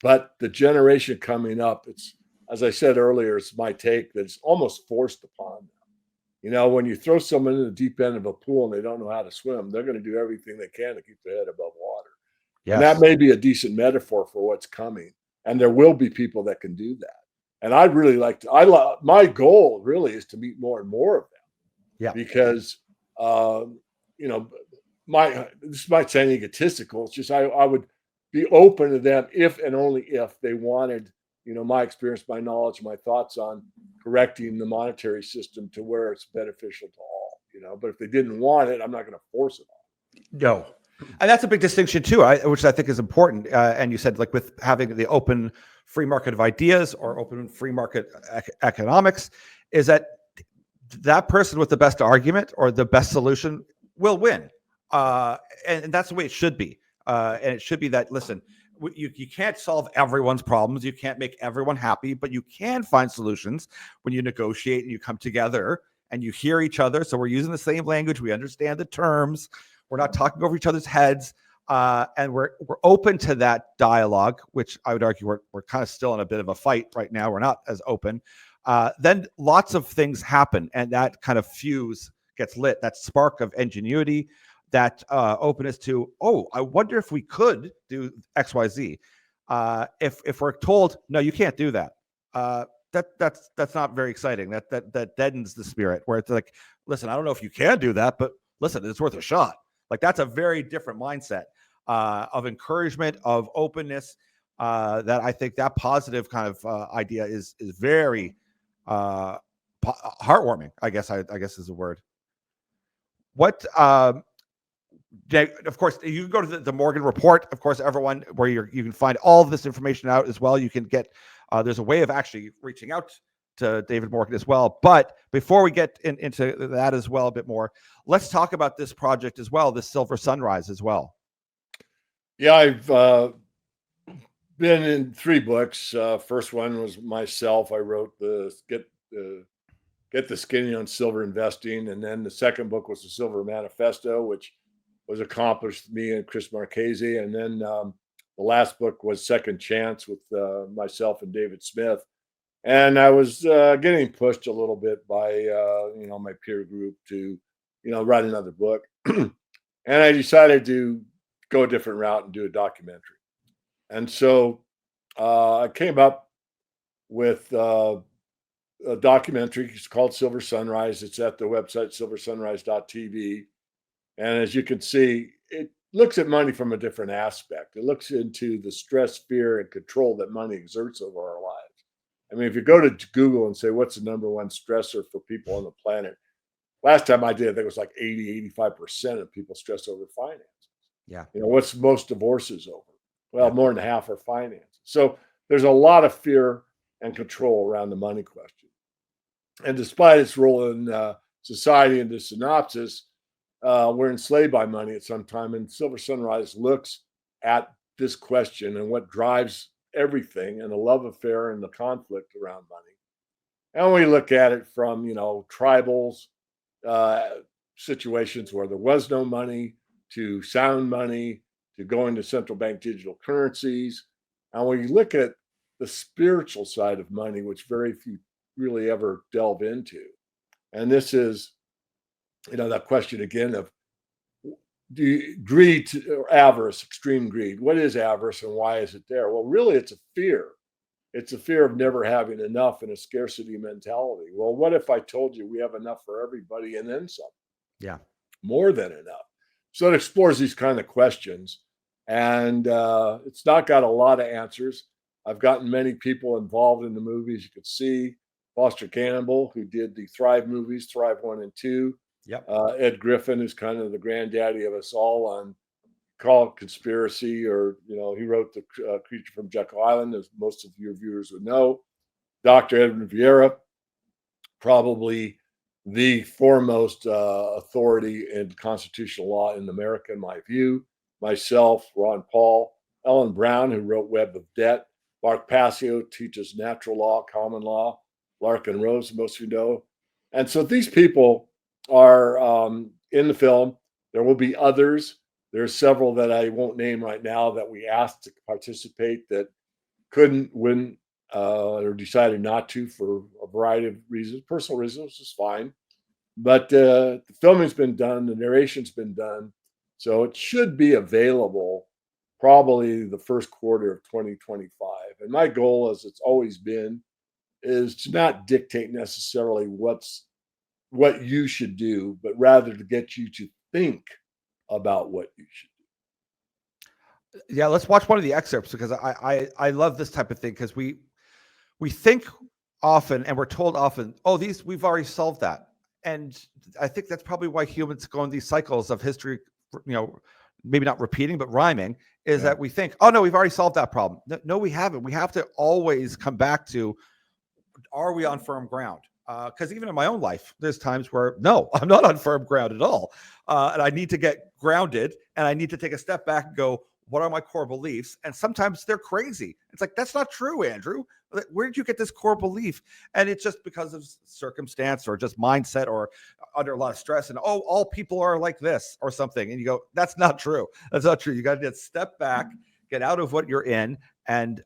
But the generation coming up, it's, as I said earlier, it's my take that it's almost forced upon them. You know, when you throw someone in the deep end of a pool and they don't know how to swim, they're going to do everything they can to keep their head above water. And that Yes. may be a decent metaphor for what's coming. And there will be people that can do that. And I'd really like to, my goal really is to meet more and more of them Yeah. because, you know, this might sound egotistical. It's just I would be open to them if and only if they wanted, you know, my experience, my knowledge, my thoughts on correcting the monetary system to where it's beneficial to all, you know. But if they didn't want it, I'm not going to force it on. No. And that's a big distinction too, which I think is important. And you said, like, with having the open free market of ideas or open free market economics, is that that person with the best argument or the best solution will win. And that's the way it should be. And it should be that, listen, you can't solve everyone's problems. You can't make everyone happy, but you can find solutions when you negotiate and you come together and you hear each other. So we're using the same language. We understand the terms. We're not talking over each other's heads. And we're open to that dialogue, which I would argue we're kind of still in a bit of a fight right now. We're not as open. Then lots of things happen, and that kind of fuse gets lit. That spark of ingenuity, that openness to, oh, I wonder if we could do X, Y, Z. If we're told, no, you can't do that, that's not very exciting. That deadens the spirit. Where it's like, listen, I don't know if you can do that, but listen, it's worth a shot. Like, that's a very different mindset of encouragement, of openness. That I think that positive kind of idea is very heartwarming. I guess is the word. What? Of course, you can go to the Morgan Report. Of course, everyone, where you can find all of this information out as well. You can get. There's a way of actually reaching out to David Morgan as well. But before we get into that as well a bit more, let's talk about this project as well, this Silver Sunrise as well. Yeah, I've been in 3 books. First one was myself. I wrote the Get the Skinny on Silver Investing, and then the second book was the Silver Manifesto, which was accomplished me and Chris Marchese, and then the last book was Second Chance with myself and David Smith. And I was getting pushed a little bit by you know, my peer group to, you know, write another book, and I decided to go a different route and do a documentary. And so I came up with a documentary. It's called Silver Sunrise. It's at the website silversunrise.tv. And as you can see, it looks at money from a different aspect. It looks into the stress, fear, and control that money exerts over our lives. I mean, if you go to Google and say, what's the number one stressor for people on the planet? Last time I did, I think it was like 80, 85% of people stress over finance. Yeah. You know, what's most divorces over? Well, Yeah. more than half are finances. So there's a lot of fear and control around the money question. And despite its role in society and the synopsis, we're enslaved by money at some time. And Silver Sunrise looks at this question and what drives everything, and the love affair and the conflict around money. And we look at it from, you know, tribals, situations where there was no money, to sound money, to going to central bank digital currencies. And we look at the spiritual side of money, which very few really ever delve into. And this is, you know, that question again of, greed or avarice, extreme greed. What is avarice and why is it there? Well, really, it's a fear. It's a fear of never having enough and a scarcity mentality. Well, what if I told you we have enough for everybody and then some? Yeah. More than enough. So it explores these kind of questions. And it's not got a lot of answers. I've gotten many people involved in the movies. You could see Foster Campbell, who did the Thrive movies, Thrive 1 and 2. Yep. Ed Griffin is kind of the granddaddy of us all on Call It Conspiracy, or, you know, he wrote the Creature from Jekyll Island, as most of your viewers would know. Dr. Edwin Vieira, probably the foremost authority in constitutional law in America, in my view. Myself, Ron Paul, Ellen Brown, who wrote Web of Debt. Mark Passio teaches natural law, common law. Larkin Rose, most of you know. And so these people are in the film. There will be others. There's several that I won't name right now that we asked to participate that couldn't win or decided not to for a variety of reasons, personal reasons, which is fine. But the filming's been done, the narration's been done, so it should be available probably the first quarter of 2025. And my goal, as it's always been, is to not dictate necessarily what you should do, but rather to get you to think about what you should do. Yeah, let's watch one of the excerpts because I love this type of thing because we think often and we're told often, oh, these we've already solved that. And I think that's probably why humans go in these cycles of history, maybe not repeating, but rhyming, is that we think, oh, no, we've already solved that problem. No, we haven't. We have to always come back to, are we on firm ground? Because even in my own life, there's times where, no, I'm not on firm ground at all. And I need to get grounded and I need to take a step back and go, what are my core beliefs? And sometimes they're crazy. It's like, that's not true, Andrew. Where did you get this core belief? And it's just because of circumstance or just mindset or under a lot of stress. And, oh, all people are like this or something. And you go, that's not true. That's not true. You got to step back, get out of what you're in and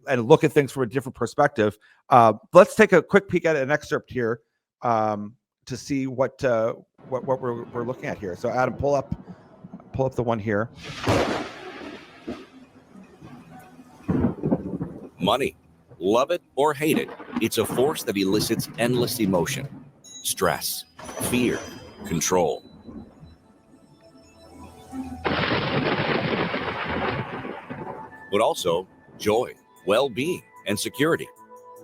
look at things from a different perspective. Let's take a quick peek at an excerpt here to see what we're looking at here. So Adam, pull up the one here. Money. Love it or hate it, it's a force that elicits endless emotion, stress, fear, control. But also joy, well-being, and security.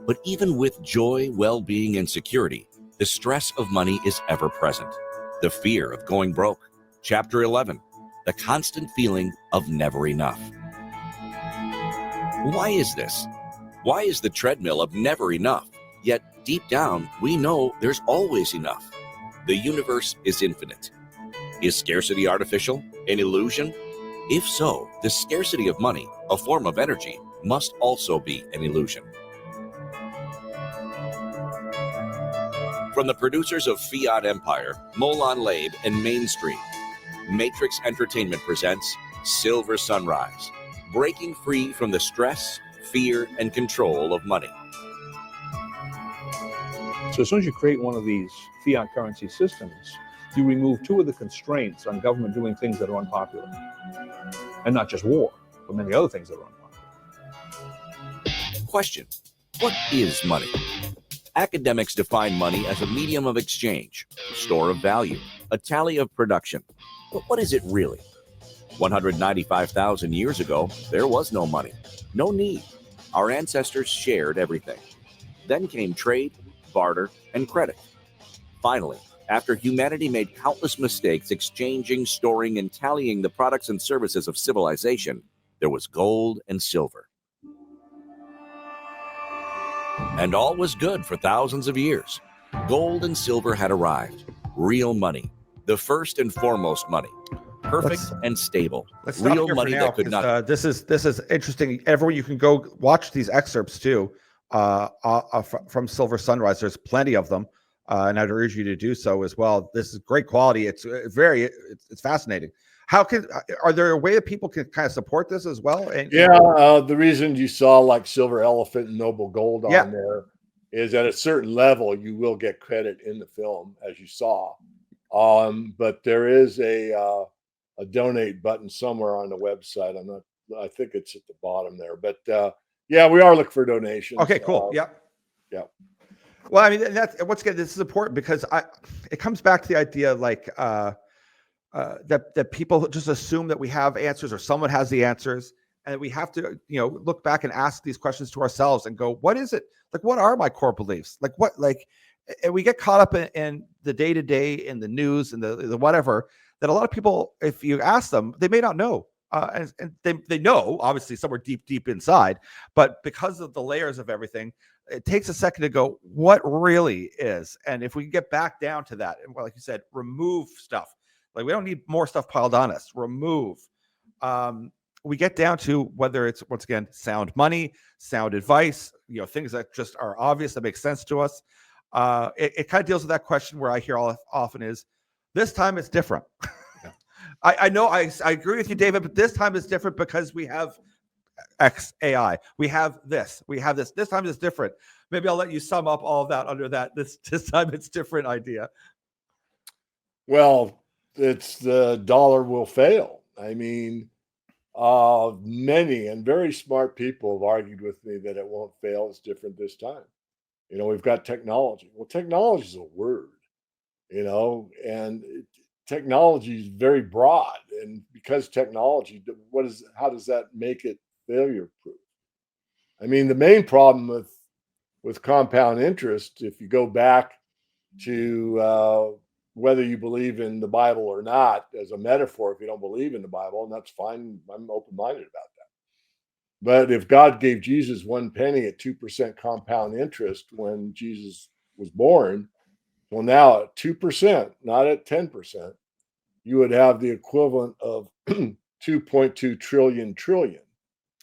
But even with joy, well-being, and security, the stress of money is ever present. The fear of going broke. Chapter 11, the constant feeling of never enough. Why is this? Why is the treadmill of never enough? Yet deep down, we know there's always enough. The universe is infinite. Is scarcity artificial? An illusion? If so, the scarcity of money, a form of energy, must also be an illusion. From the producers of Fiat Empire, Molon Labe, and Mainstream, Matrix Entertainment presents Silver Sunrise, breaking free from the stress, fear, and control of money. So as soon as you create one of these fiat currency systems, you remove two of the constraints on government doing things that are unpopular. And not just war, but many other things that are unpopular. Question: what is money? Academics define money as a medium of exchange, store of value, a tally of production. But what is it really? 195,000 years ago, there was no money, no need. Our ancestors shared everything. Then came trade, barter, and credit. Finally, after humanity made countless mistakes exchanging, storing, and tallying the products and services of civilization, there was gold and silver. And all was good for thousands of years. Gold and silver had arrived. Real money. The first and foremost money. Perfect and stable. Let's stop real here money for now, that could not. This is interesting. Everyone, you can go watch these excerpts too from Silver Sunrise. There's plenty of them, and I'd urge you to do so as well. This is great quality. It's fascinating. Are there a way that people can kind of support this as well? The reason you saw like Silver Elephant and Noble Gold on there is at a certain level you will get credit in the film, as you saw. But there is a donate button somewhere on the website. I think it's at the bottom there. But we are looking for donations. Okay, cool. Yeah. Well, I mean, that's once again, this is important because it comes back to the idea like that people just assume that we have answers or someone has the answers, and we have to look back and ask these questions to ourselves and go, what is it? Like, what are my core beliefs? And we get caught up in the day-to-day, in the news and the whatever, that a lot of people, if you ask them, they may not know. And they know, obviously, somewhere deep inside. But because of the layers of everything, it takes a second to go, what really is? And if we can get back down to that, and like you said, remove stuff. Like, we don't need more stuff piled on us. Remove. We get down to whether it's, once again, sound money, sound advice, things that just are obvious, that make sense to us. It kind of deals with that question where I hear often is, this time it's different. I know I agree with you, David, but this time it's different because we have X AI. We have this. We have this. This time it's different. Maybe I'll let you sum up all of that under that. This time it's different idea. Well, it's the dollar will fail. I mean, many and very smart people have argued with me that it won't fail. It's different this time. We've got technology. Well, technology is a word, and technology is very broad. And because technology, how does that make it failure proof? I mean, the main problem with compound interest, if you go back to whether you believe in the Bible or not, as a metaphor, if you don't believe in the Bible, and that's fine, I'm open minded about that. But if God gave Jesus 1 penny at 2% compound interest when Jesus was born, well, now at 2%, not at 10%, you would have the equivalent of 2.2 trillion,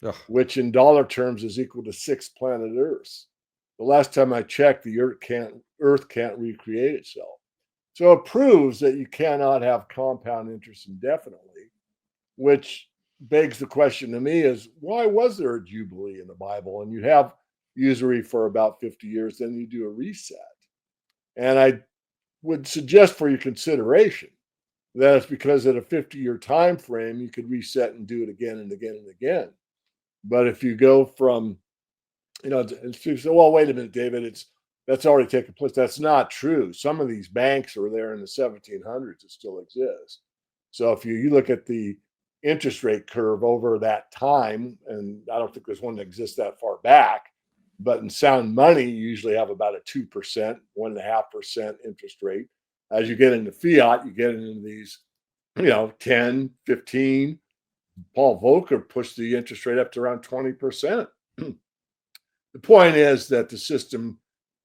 Ugh. which in dollar terms is equal to 6 planet Earths. The last time I checked, the Earth can't recreate itself. So it proves that you cannot have compound interest indefinitely, which begs the question to me is, why was there a jubilee in the Bible? And you have usury for about 50 years, then you do a reset. And I would suggest for your consideration that it's because at a 50-year time frame, you could reset and do it again and again and again. But if you go from, you say, well, wait a minute, David, that's already taken place. That's not true. Some of these banks are there in the 1700s that still exist. So if you look at the interest rate curve over that time, and I don't think there's one that exists that far back, but in sound money, you usually have about a 2%, 1.5% interest rate. As you get into fiat, you get into these, 10, 15. Paul Volcker pushed the interest rate up to around 20%. The point is that the system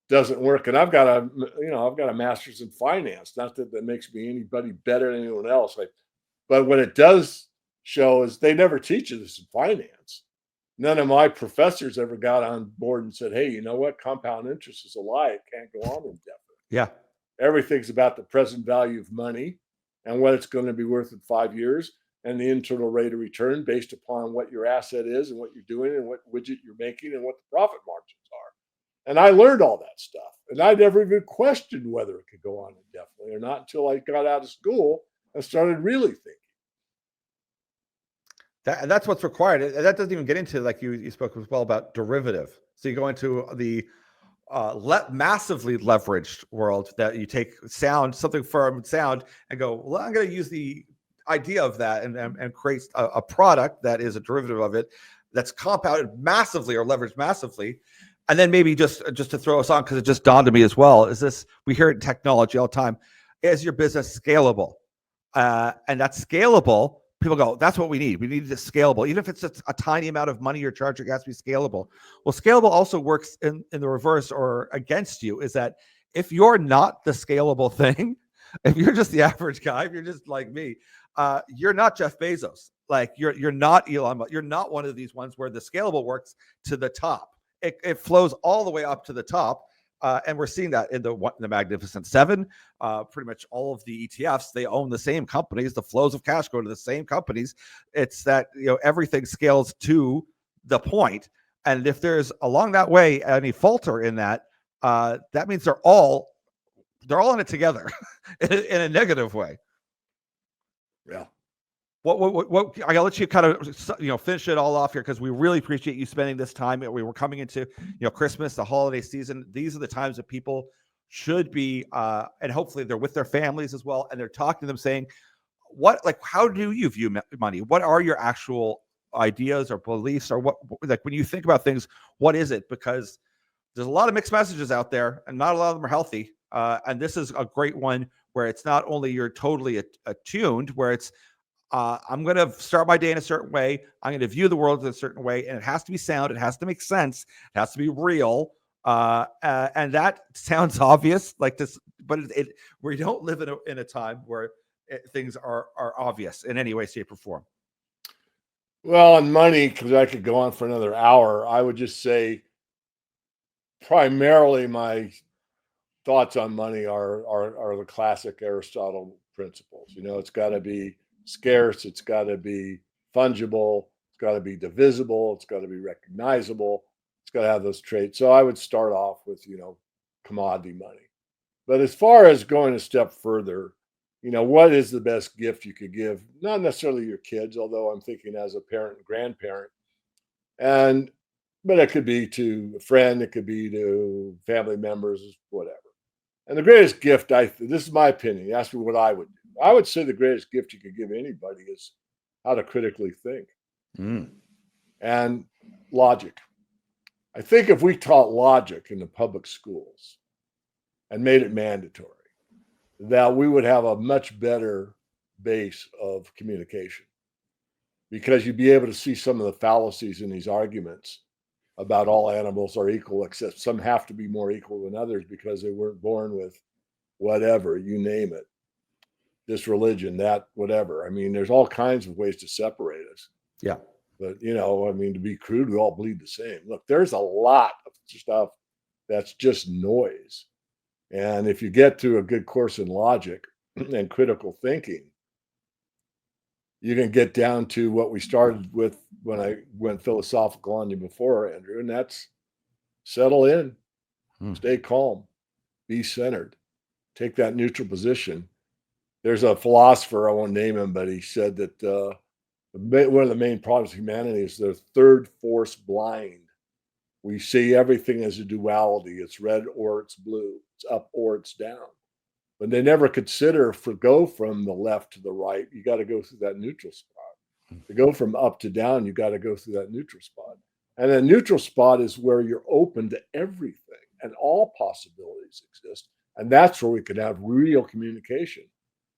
doesn't work, and I've got a master's in finance. Not that that makes me anybody better than anyone else. But what it does show is they never teach you this in finance. None of my professors ever got on board and said, "Hey, you know what? Compound interest is a lie. It can't go on indefinitely." Yeah. Everything's about the present value of money and what it's going to be worth in 5 years, and the internal rate of return based upon what your asset is and what you're doing and what widget you're making and what the profit margins are. And I learned all that stuff. And I never even questioned whether it could go on indefinitely or not until I got out of school and started really thinking. That's what's required. That doesn't even get into, like you spoke as well about derivative. So you go into the massively leveraged world that you take something firm sound and go, well, I'm going to use the idea of that and create a product that is a derivative of it that's compounded massively or leveraged massively. And then maybe just to throw us on, because it just dawned on me as well, is this, we hear it in technology all the time, is your business scalable? And that's scalable. People go, that's what we need. We need this scalable. Even if it's a tiny amount of money you're charging, it has to be scalable. Well, scalable also works in the reverse or against you, is that if you're not the scalable thing, if you're just the average guy, if you're just like me, you're not Jeff Bezos. Like you're not Elon Musk. You're not one of these ones where the scalable works to the top. It flows all the way up to the top. And we're seeing that in the Magnificent Seven. Pretty much all of the ETFs, they own the same companies. The flows of cash go to the same companies. It's that everything scales to the point. And if there's along that way any falter in that, that means they're all in it together in a negative way. Yeah. What I'll let you kind of finish it all off here, because we really appreciate you spending this time. We were coming into Christmas, the holiday season. These are the times that people should be and hopefully they're with their families as well, and they're talking to them saying, how do you view money? What are your actual ideas or beliefs, or what, like when you think about things, what is it? Because there's a lot of mixed messages out there and not a lot of them are healthy, and this is a great one where it's not only you're totally attuned, where it's I'm going to start my day in a certain way. I'm going to view the world in a certain way, and it has to be sound. It has to make sense. It has to be real. And that sounds obvious, like this, but we don't live in a time where things are obvious in any way, shape, or form. Well, on money, because I could go on for another hour, I would just say primarily my thoughts on money are the classic Aristotle principles. It's got to be scarce. It's got to be fungible. It's got to be divisible. It's got to be recognizable. It's got to have those traits. So I would start off with, commodity money. But as far as going a step further, what is the best gift you could give? Not necessarily your kids, although I'm thinking as a parent and grandparent. But it could be to a friend, it could be to family members, whatever. And the greatest gift, this is my opinion. You ask me what I would do. I would say the greatest gift you could give anybody is how to critically think and logic. I think if we taught logic in the public schools and made it mandatory, that we would have a much better base of communication, because you'd be able to see some of the fallacies in these arguments about all animals are equal, except some have to be more equal than others because they weren't born with whatever, you name it, this religion, that, whatever. I mean, there's all kinds of ways to separate us. Yeah. But, to be crude, we all bleed the same. Look, there's a lot of stuff that's just noise. And if you get to a good course in logic and critical thinking, you can get down to what we started with when I went philosophical on you before, Andrew, and that's settle in, stay calm, be centered, take that neutral position. There's a philosopher, I won't name him, but he said that one of the main problems of humanity is the third force blind. We see everything as a duality. It's red or it's blue. It's up or it's down. But they never consider go from the left to the right, you got to go through that neutral spot. To go from up to down, you got to go through that neutral spot. And a neutral spot is where you're open to everything and all possibilities exist. And that's where we could have real communication.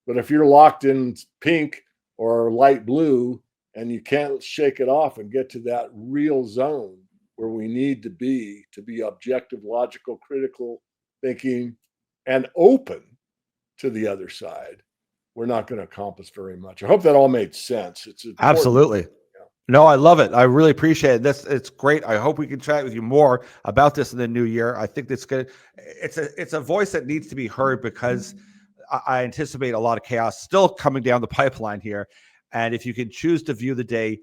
But if you're locked in pink or light blue and you can't shake it off and get to that real zone where we need to be objective, logical, critical thinking, and open to the other side, we're not going to accomplish very much. I hope that all made sense. It's important. Absolutely. No, I love it. I really appreciate it. It's great. I hope we can chat with you more about this in the new year. I think it's good. It's a voice that needs to be heard, because I anticipate a lot of chaos still coming down the pipeline here. And if you can choose to view the day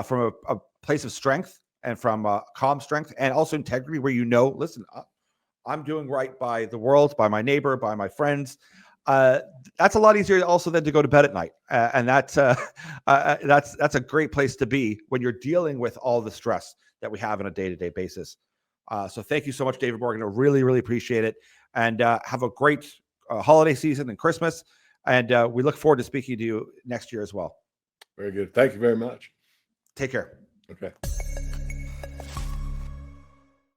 from a place of strength and from calm strength and also integrity, where listen, I'm doing right by the world, by my neighbor, by my friends. That's a lot easier also than to go to bed at night. And that's a great place to be when you're dealing with all the stress that we have on a day-to-day basis. So thank you so much, David Morgan. I really, really appreciate it. And have a great holiday season and Christmas. And we look forward to speaking to you next year as well. Very good. Thank you very much. Take care. Okay.